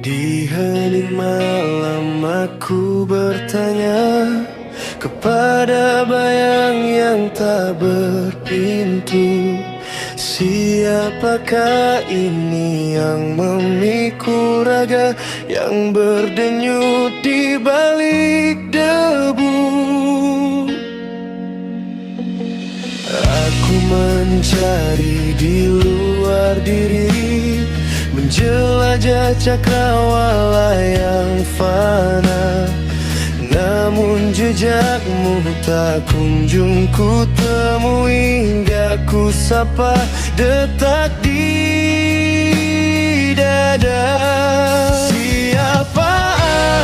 Di hening malam aku bertanya kepada bayang yang tak berpintu, siapakah ini yang memikul raga yang berdenyut di balik debu? Aku mencari di luar diri, menjelajah cakrawala yang fana. Namun jejakmu tak kunjung ku temui, hingga ku sapa detak di dada. Siapa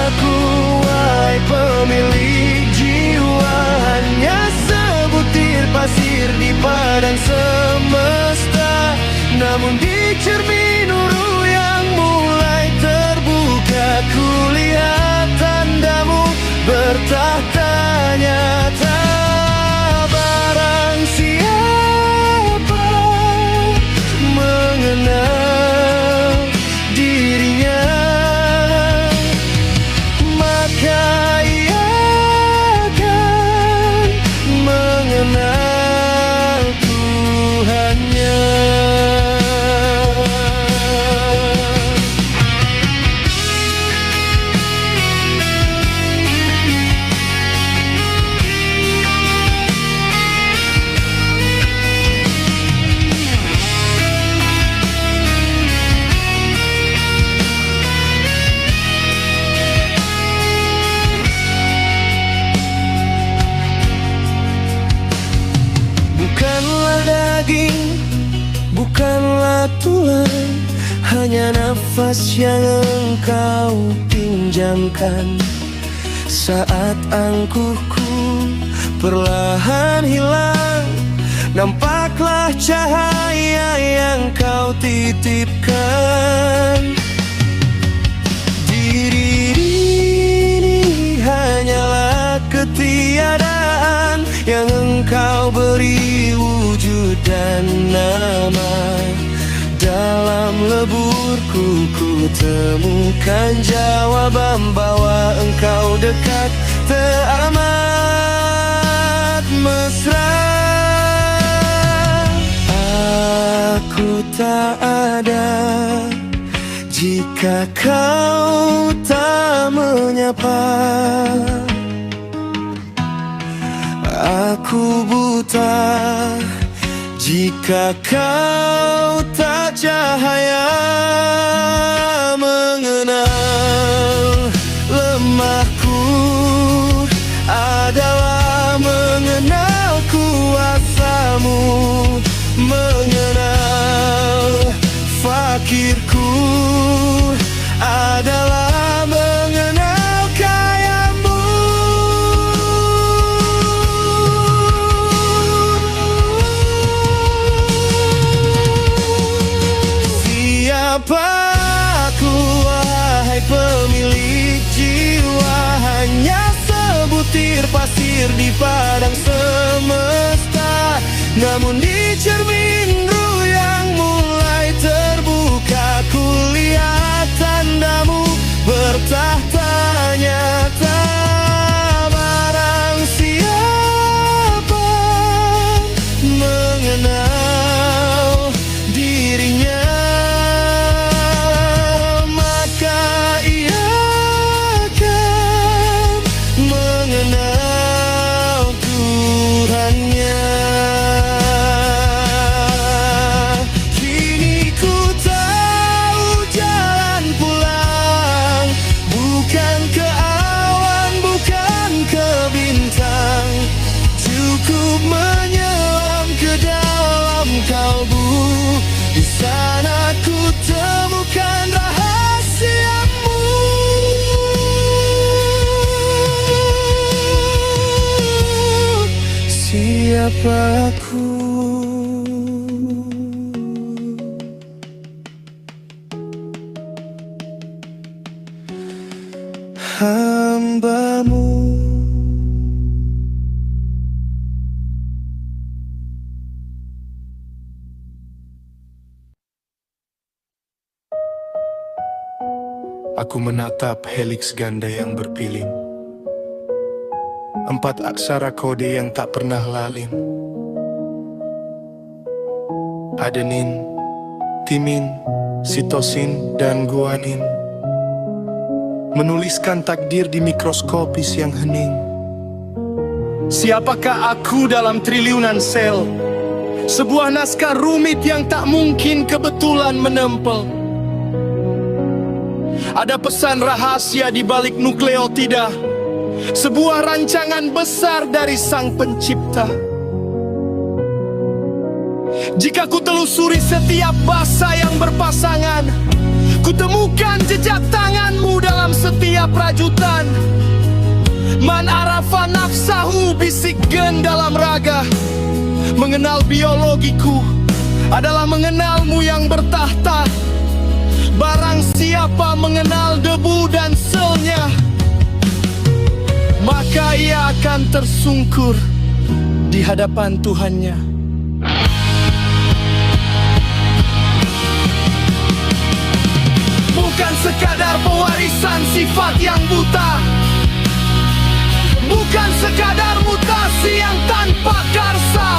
aku, wahai pemilik jiwa? Hanya sebutir pasir di padang semesta. Namun di cermin nuru yang mulai terbuka, kulihat tandamu bertahta nyata. Barang siapa mengenal dirinya, maka ia akan mengenal Tuhannya. Bukanlah daging, bukanlah tulang, hanya nafas yang engkau pinjamkan. Saat angkuhku perlahan hilang, nampaklah cahaya yang kau titipkan. Diri ini hanyalah ketiadaan yang engkau beri wujud dan nama. Dalam leburku ku temukan jawaban bahwa engkau dekat teramat mesra. Aku tak ada jika kau tak menyapa. Aku buta jika kau tak cahaya. Mengenal lemahku adalah mengenal kuasamu. Mengenal fakirku adalah mengenal kayamu. Siapa aku, wahai pemilik jiwa? Hanya sebutir pasir di padang semesta. Namun di cermin ru yang mulai terbuka, kulihat tandamu bertahta nyata. Barang siapa mengenal dirinya, maka ia akan mengenal Tuhannya. Kini ku tahu jalan pulang, bukan ke awan, bukan ke bintang. Cukup menyelam ke dalam kalbu, di sana ku temukan rahasiamu. Siapa aku? Hambamu. Aku menatap heliks ganda yang berpilin, 4 aksara kode yang tak pernah lalin. Adenin, timin, sitosin, dan guanin menuliskan takdir di mikroskopis yang hening. Siapakah aku dalam triliunan sel? Sebuah naskah rumit yang tak mungkin kebetulan menempel. Ada pesan rahasia di balik nukleotida, sebuah rancangan besar dari Sang Pencipta. Jika ku telusuri setiap bahasa yang berpasangan, kutemukan jejak tanganmu dalam setiap rajutan. Man arafa nafsahu, bisik gen dalam raga. Mengenal biologiku adalah mengenalmu yang bertahta. Barang siapa mengenal debu dan selnya, maka ia akan tersungkur di hadapan Tuhannya. Bukan sekadar pewarisan sifat yang buta, bukan sekadar mutasi yang tanpa karsa.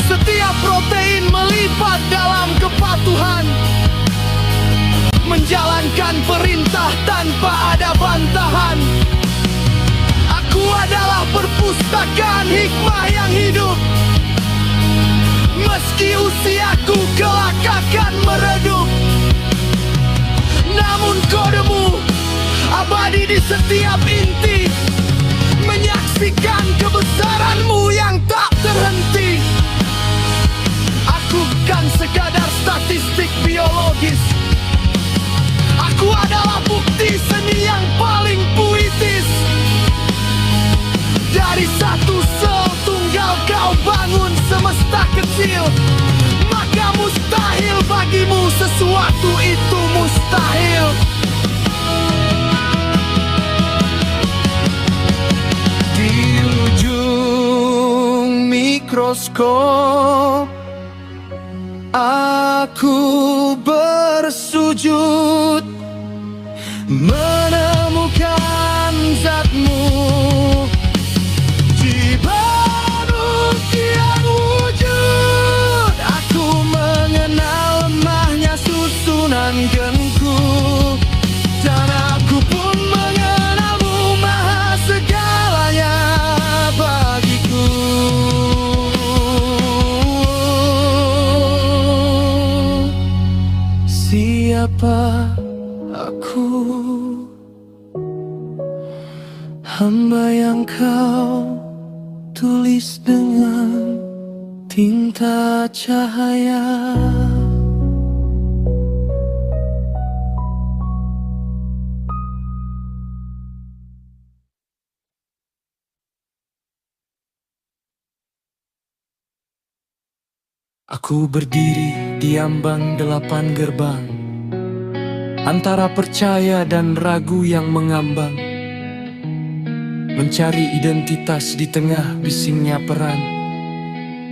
Setiap protein melipat dalam kepatuhan, menjalankan perintah tanpa ada bantahan. Aku adalah perpustakaan hikmah yang hidup. Meski usiaku kelak akan meredup, namun kodemu abadi di setiap inti, menyaksikan kebesaranmu yang tak terhenti. Aku bukan sekadar statistik biologis, aku adalah bukti seni yang paling puitis. Dari satu sel tunggal kau bangun semesta kecil, maka mustahil bagimu sesuatu itu mustahil. Di ujung mikroskop aku bersujud, menemukan zatmu di balik tiang wujud. Aku mengenal lemahnya susunan genku, dan aku pun mengenalmu maha segalanya bagiku. Siapa aku? Hamba yang kau tulis dengan tinta cahaya. Aku berdiri di ambang 8 gerbang, antara percaya dan ragu yang mengambang, mencari identitas di tengah bisingnya peran,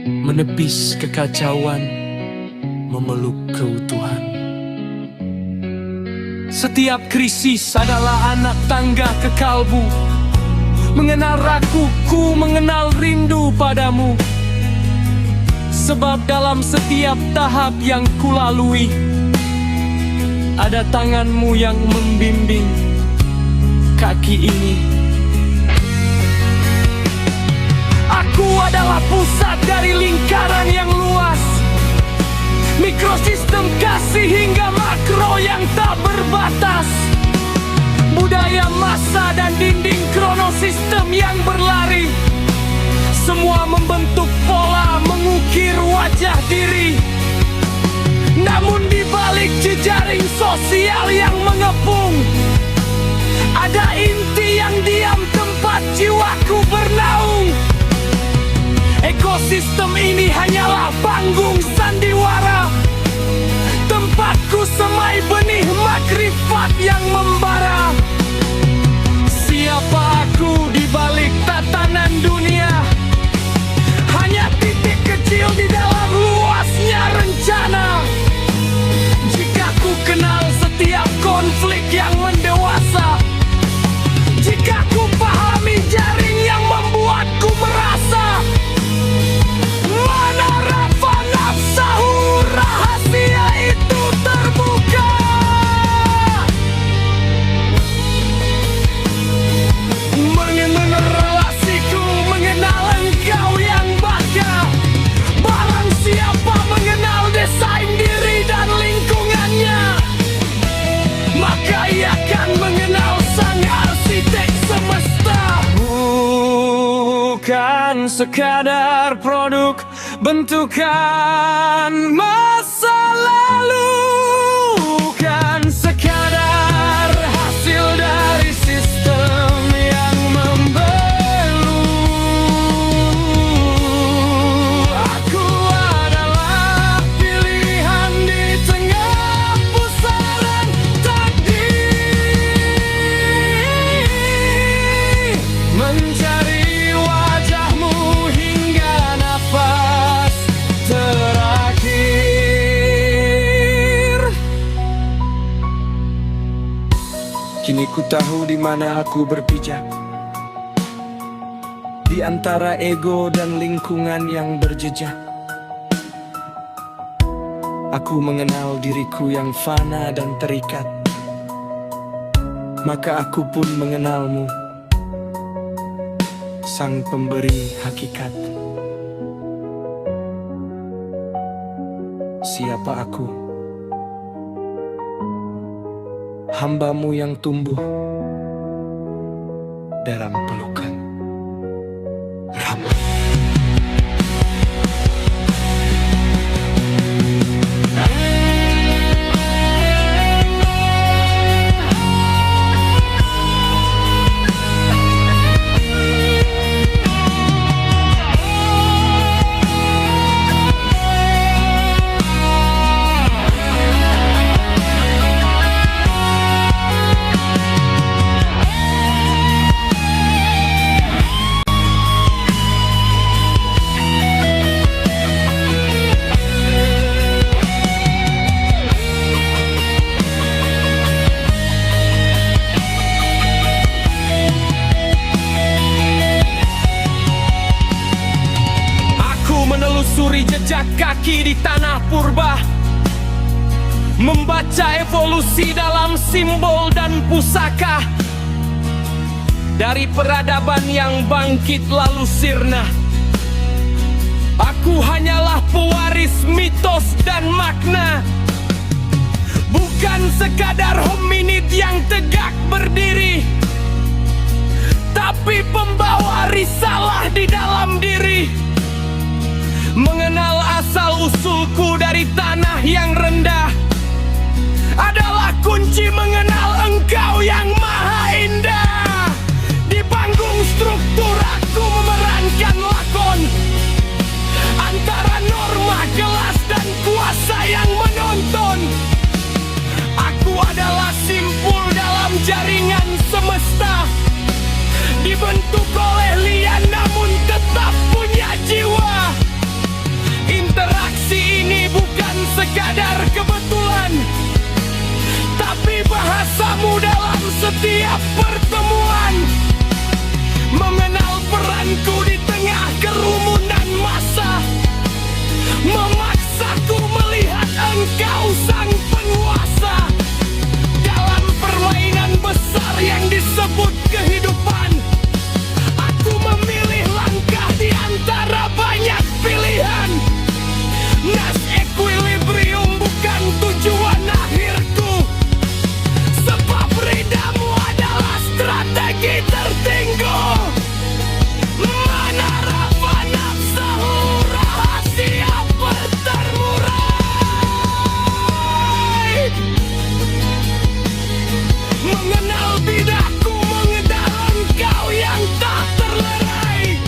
menepis kekacauan, memeluk keutuhan. Setiap krisis adalah anak tangga ke kalbu, mengenal raguku, mengenal rindu padamu. Sebab dalam setiap tahap yang kulalui, ada tanganmu yang membimbing kaki ini. Aku adalah pusat dari lingkaran yang luas, mikrosistem kasih hingga makro yang tak berbatas. Budaya massa dan dinding kronosistem yang berlari, semua membentuk pola, mengukir wajah diri. Namun di balik jejaring sosial yang mengepung, ada inti yang diam tempat jiwaku bernaung. Ekosistem ini hanyalah panggung sandiwara, tempatku semai benih makrifat yang membara. Siapa aku di balik tatanan dunia? Hanya titik kecil di dalam luasnya rencana. Jika ku kenal setiap konflik sekadar produk bentukan masa lalu, bukan sekadar hasil dari sistem yang membelu. Aku adalah pilihan di tengah pusaran takdir, mencari wajahmu hingga nafas terakhir. Kini ku tahu di mana aku berpijak, di antara ego dan lingkungan yang berjejak. Aku mengenal diriku yang fana dan terikat, maka aku pun mengenalmu, sang pemberi hakikat. Siapa aku? Hambamu yang tumbuh dalam pelukan Rama. Menelusuri jejak kaki di tanah purba, membaca evolusi dalam simbol dan pusaka, dari peradaban yang bangkit lalu sirna. Aku hanyalah pewaris mitos dan makna, bukan sekadar hominid yang tegak berdiri, tapi pembawa risalah di dalam diri. Mengenal asal-usulku dari tanah yang rendah adalah kunci mengenal engkau yang maha indah. Di panggung struktur aku memerankan lakon, antara norma kelas dan kuasa yang menonton. Aku adalah simpul dalam jaringan semesta, dibentuk oleh lian namun tetap punya jiwa. Interaksi ini bukan sekadar kebetulan, tapi bahasamu dalam setiap pertemuan. Mengenal peranku di tengah kerumunan massa, memaksaku melihat engkau sang penguasa. Dalam permainan besar yang disebut kehidupan, aku memilih langkah di antara banyak pilihan. Nas equilibrium bukan tujuan akhirku, sebab ridamu adalah strategi tertinggal. Mana rafa nafsahu, rahasia termurai. Mengenal bidahku, mengenal engkau yang tak terlerai.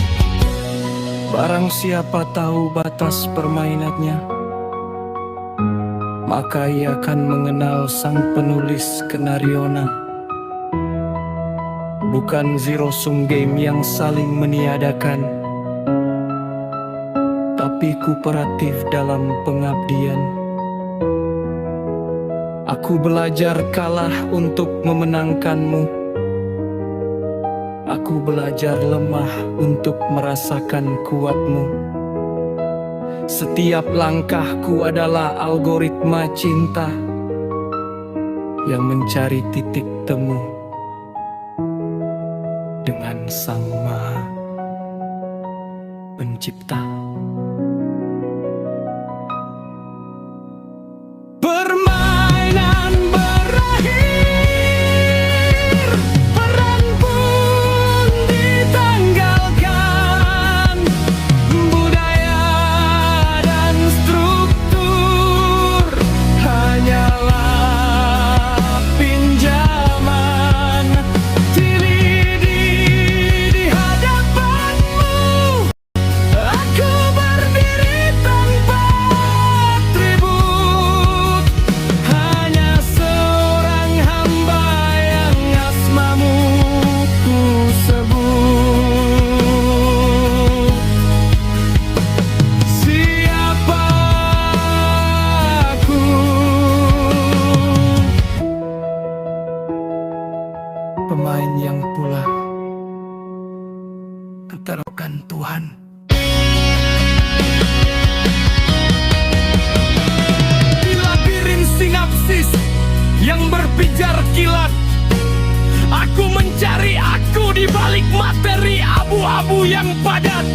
Barang siapa tahu batas permainannya, maka ia akan mengenal sang penulis skenario. Bukan zero sum game yang saling meniadakan, tapi kooperatif dalam pengabdian. Aku belajar kalah untuk memenangkanmu. Aku belajar lemah untuk merasakan kuatmu. Setiap langkahku adalah algoritma cinta yang mencari titik temu dengan Sang Maha Pencipta. Permainan berakhir, peran pun ditanggalkan. mengejar kilat. Aku mencari aku di balik materi abu-abu yang padat.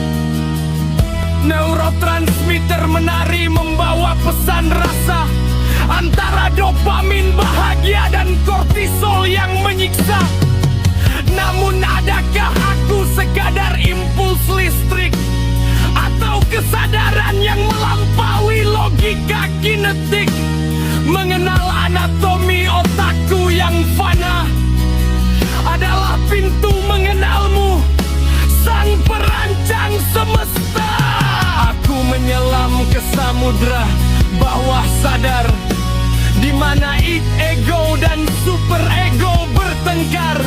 Neurotransmitter menari membawa pesan rasa, antara dopamin bahagia dan kortisol yang menyiksa. Namun adakah aku sekadar impuls listrik, atau kesadaran yang melampaui logika kinetik? Mengenal anatomi otakku yang fana adalah pintu mengenalmu, sang perancang semesta. Aku menyelam ke samudra bawah sadar, di mana ego dan super ego bertengkar.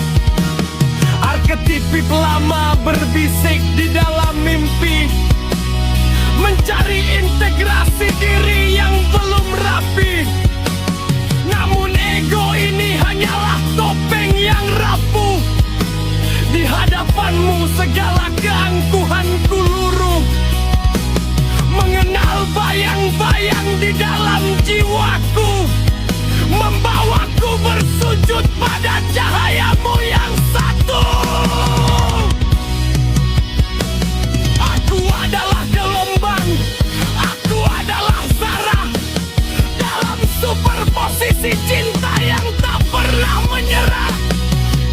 Arketipik lama berbisik di dalam mimpi, mencari integrasi diri yang belum rapi. Namun ego ini hanyalah topeng yang rapuh. Di hadapanmu segala keangkuhanku luruh. Mengenal bayang-bayang di dalam jiwaku, membawaku bersujud pada cahayamu yang satu. Aku adalah gelombang, aku adalah Zarah, dalam superposisi cinta yang tak pernah menyerah.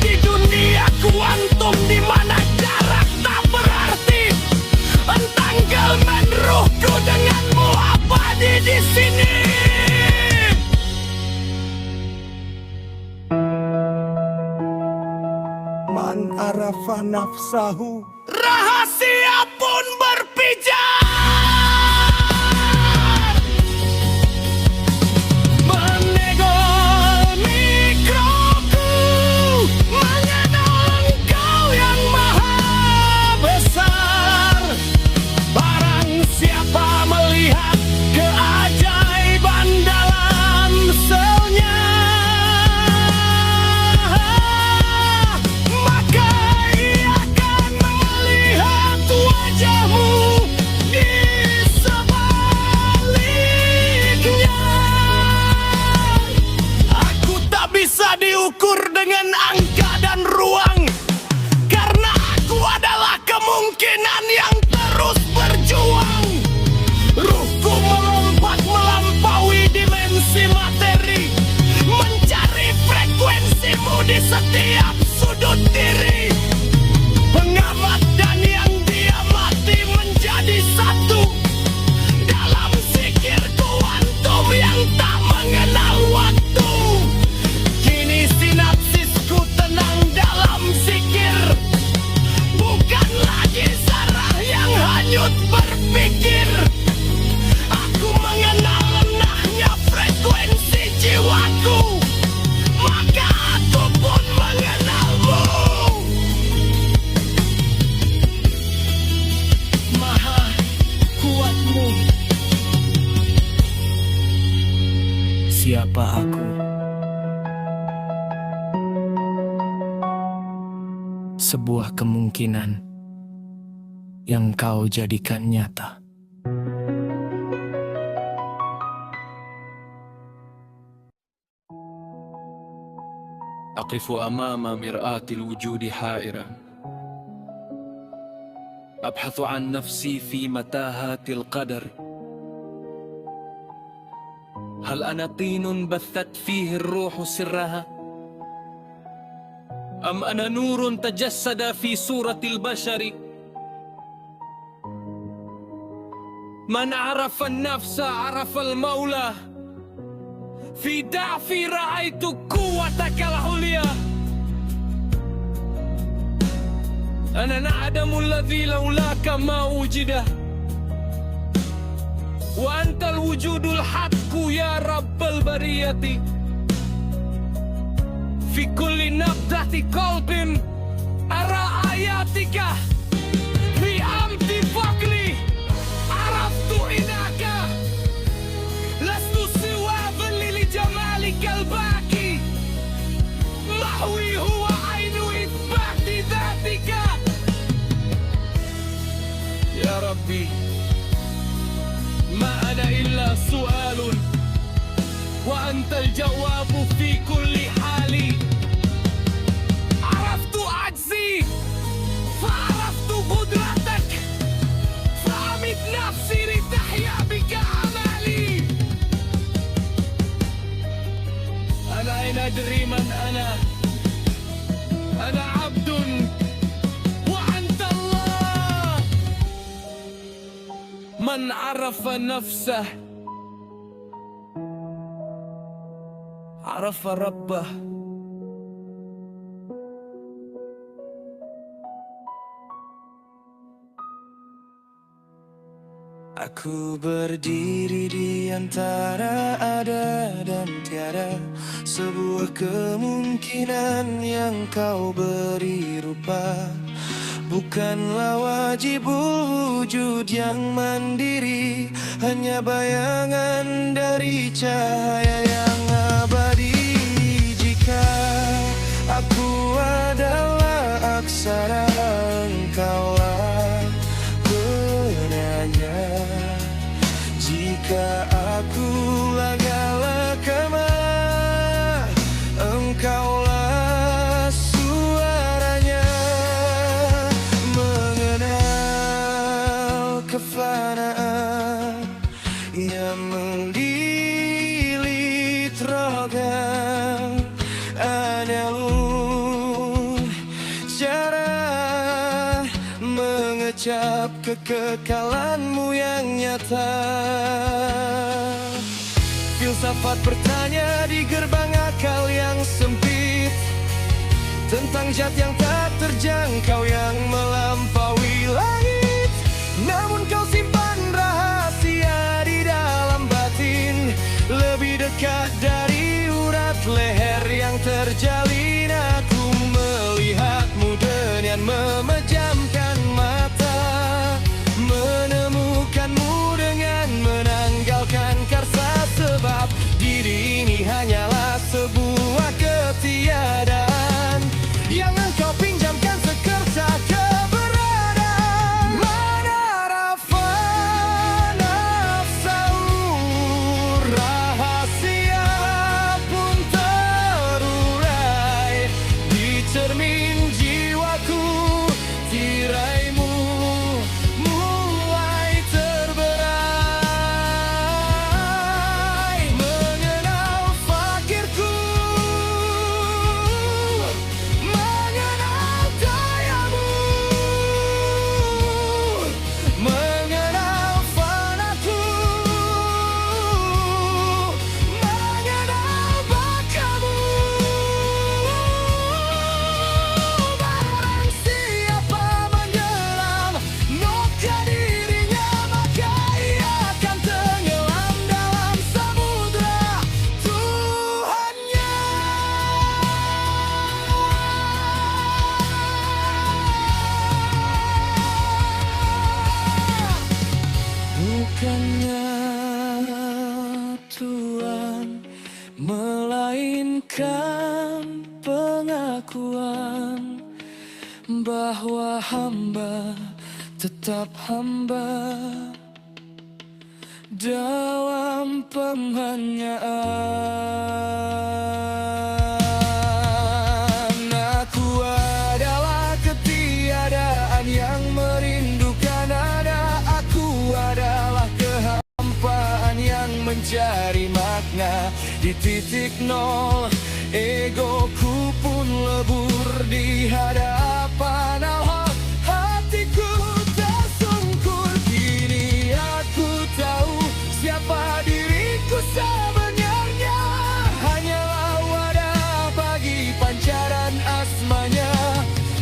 Di dunia kuantum di mana jarak tak berarti, entanggalkan ruhku denganmu abadi di sini. Man arafa nafsahu, rahasia pun berpijar. Menegol mikroku, mengenal Engkau yang maha besar. Barang siapa melihat keajaiban dalam selnya, maka ia akan melihat wajahmu di sebaliknya. Aku tak bisa diukur dengan angka dan ruang, karena aku adalah kemungkinan yang terus berjuang. Ruhku melompat melampaui dimensi materi, mencari frekuensimu di setiap sudut diri. Pengamat dan yang diamati menjadi satu, dalam zikir kuantum yang tak mengenal waktu. Kini sinapsisku tenang dalam zikir, bukan lagi Zarah yang hanyut berpikir. Aku mengenal lenahnya frekuensi jiwaku, maka aku pun mengenalmu. Maha kuatmu. Siapa aku? Sebuah kemungkinan yang kau jadikan nyata. أقف أمام مرآة الوجود حائرا، أبحث عن نفسي في متاهات القدر. هل أنا طين بثت فيه الروح سرها، أم أنا نور تجسد في صورة البشر؟ من عرف النفس عرف المولى، في ضعفي رأيت قوتك العليا. أنا العدم الذي لولاك ما وجد، وأنت الوجود الحق يا رب البرية. في كل نبضة قلب أرى آياتك، في أمت فقري عرفت إنك لست سوى ظل لجمالك الباقي. محوي هو عين إثبات ذاتك يا ربي. ما أنا إلا سؤال وأنت الجواب في كل حال. تفسيري تحيا بك أمالي. أنا أين أدري من أنا عبد وأنت الله. من عرف نفسه عرف ربه. Aku berdiri di antara ada dan tiada, sebuah kemungkinan yang kau beri rupa. Bukanlah wajib wujud yang mandiri, hanya bayangan dari cahaya yang abadi. Jika aku adalah aksara, engkaulah penanya. Jika aku lagalah kama, engkaulah suaranya. Mengenal kefanaan yang melilit rogan, adalah cara mengecap kekekalanmu yang nyata. Filsafat bertanya di gerbang akal yang sempit, tentang zat yang tak terjangkau yang melampaui langit. Namun kau simpan rahasia di dalam batin, lebih dekat dari urat leher yang terjalin. Aku melihatmu dengan memejamkan mata, menemukanmu dengan menanggalkan karsa. Sebab diri ini hanyalah sebuah ketiadaan yang engkau pinjamkan sekerta keberadaan. Mana rafa nafsu, rahasia pun terurai di cermin jiwaku. Tiraimu mulai terberai. Mengenal fakirku, mengenal dayamu, mengenal fanaku, mengenal bakamu. Barang siapa menyelam noda dirinya, maka ia akan tenggelam dalam samudra Tuhannya. Bukannya Tuhan, melainkan pengakuan bahwa hamba tetap hamba dalam penghanyaan. Aku adalah ketiadaan yang merindukan ada. Aku adalah kehampaan yang mencari makna. Di titik nol, egoku pun lebur di hadapan Allah. Hatiku tersungkur, kini aku tahu siapa diriku sebenarnya. Hanyalah wadah bagi pancaran asmanya.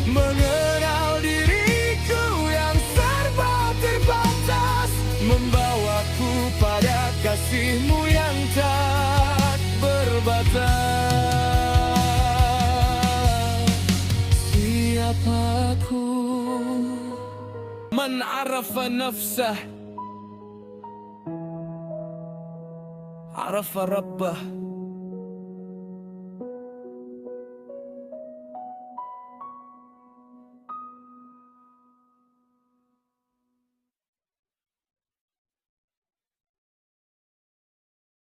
Mengenal diriku yang serba terbatas, membawaku pada kasihmu yang tak berbatas. Siapa aku? Man arafa nafsah arafa rabbah.